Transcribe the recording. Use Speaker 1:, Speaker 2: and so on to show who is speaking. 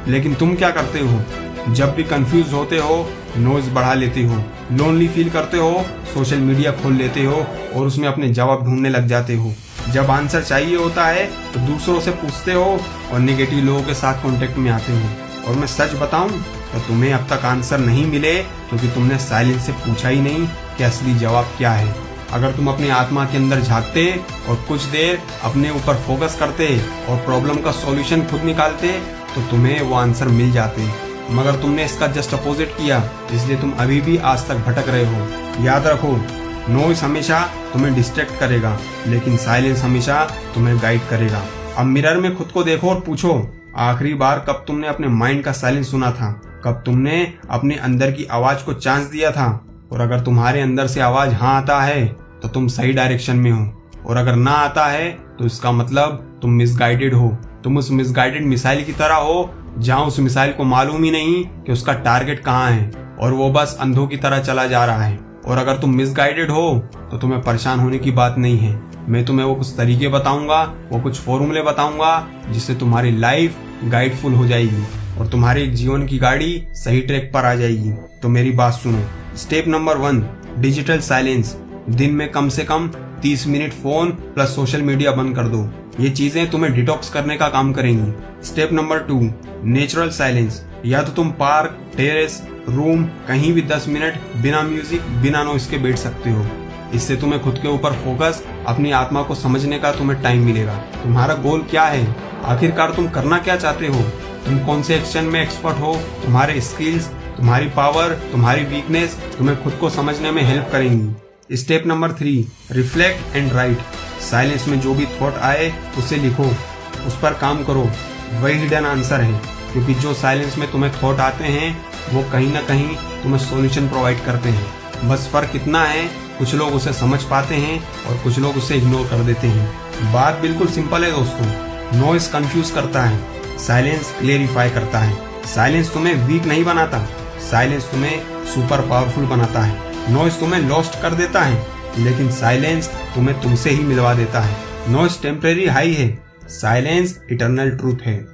Speaker 1: लेकिन तुम क्या करते हो? जब भी कंफ्यूज होते हो नॉइज बढ़ा लेते हो, लोनली फील करते हो सोशल मीडिया खोल लेते हो और उसमें अपने जवाब ढूंढने लग जाते हो। जब आंसर चाहिए होता है तो दूसरों से पूछते हो और नेगेटिव लोगों के साथ कांटेक्ट में आते हो। और मैं सच बताऊं तो तुम्हें अब तक आंसर नहीं मिले क्योंकि तुमने साइलेंस से पूछा ही नहीं कि असली जवाब क्या है। अगर तुम अपनी आत्मा के अंदर झांकते और कुछ देर अपने ऊपर फोकस करते और प्रॉब्लम का सॉल्यूशन खुद निकालते तो तुम्हें वो आंसर मिल जाते, मगर तुमने इसका जस्ट अपोजिट किया, इसलिए तुम अभी भी आज तक भटक रहे हो। याद रखो, नॉइज हमेशा तुम्हें डिस्ट्रैक्ट करेगा लेकिन साइलेंस हमेशा तुम्हें गाइड करेगा। अब मिरर में खुद को देखो और पूछो, आखिरी बार कब तुमने अपने माइंड का साइलेंस सुना था? कब तुमने अपने अंदर की आवाज को चांस दिया था? और अगर तुम्हारे अंदर से आवाज हाँ आता है तो तुम सही डायरेक्शन में हो, और अगर ना आता है तो इसका मतलब तुम मिसगाइडेड हो। तुम उस मिसगाइडेड मिसाइल की तरह हो जहां उस मिसाइल को मालूम ही नहीं कि उसका टारगेट कहाँ है और वो बस अंधों की तरह चला जा रहा है। और अगर तुम मिसगाइडेड हो तो तुम्हें परेशान होने की बात नहीं है। मैं तुम्हें वो कुछ तरीके बताऊंगा, वो कुछ फॉर्मूले बताऊंगा जिससे तुम्हारी लाइफ गाइडफुल हो जाएगी और तुम्हारे जीवन की गाड़ी सही ट्रैक पर आ जाएगी। तो मेरी बात सुनो। Step number 1, digital silence. दिन में कम से कम 30 minute phone plus social media बंद कर दो। ये चीजें तुम्हें डिटॉक्स करने का काम करेंगी। Step number 2, natural silence. या तो तुम पार्क, टेरेस, रूम कहीं भी 10 मिनट बिना म्यूजिक, बिना नॉइस के बैठ सकते हो। इससे तुम्हें खुद के ऊपर फोकस, अपनी आत्मा को समझने का तुम्हें टाइम मिलेगा। तुम्हारा गोल क्या है? आखिरकार तुम करना क्या चाहते हो? तुम कौन से एक्शन में एक्सपर्ट हो? तुम्हारे स्किल्स, तुम्हारी पावर, तुम्हारी वीकनेस तुम्हें खुद को समझने में हेल्प करेंगी। Step number 3, reflect and right. Silence में जो भी थॉट आए उसे लिखो, उस पर काम करो। वही हिडन आंसर है, क्योंकि जो साइलेंस में तुम्हें थॉट आते हैं वो कहीं ना कहीं तुम्हें सॉल्यूशन प्रोवाइड करते हैं। बस फर्क इतना है, कुछ लोग उसे समझ पाते हैं और कुछ लोग उसे इग्नोर कर देते हैं। बात बिल्कुल सिंपल है दोस्तों। नॉइस कंफ्यूज करता है, साइलेंस क्लेरिफाई करता है। साइलेंस तुम्हें वीक नहीं बनाता, साइलेंस तुम्हें सुपर पावरफुल बनाता है। नॉइस तुम्हें लॉस्ट कर देता है, लेकिन साइलेंस तुम्हें तुमसे ही मिलवा देता है। नॉइस टेम्परेरी हाई है, साइलेंस इटर्नल ट्रूथ है।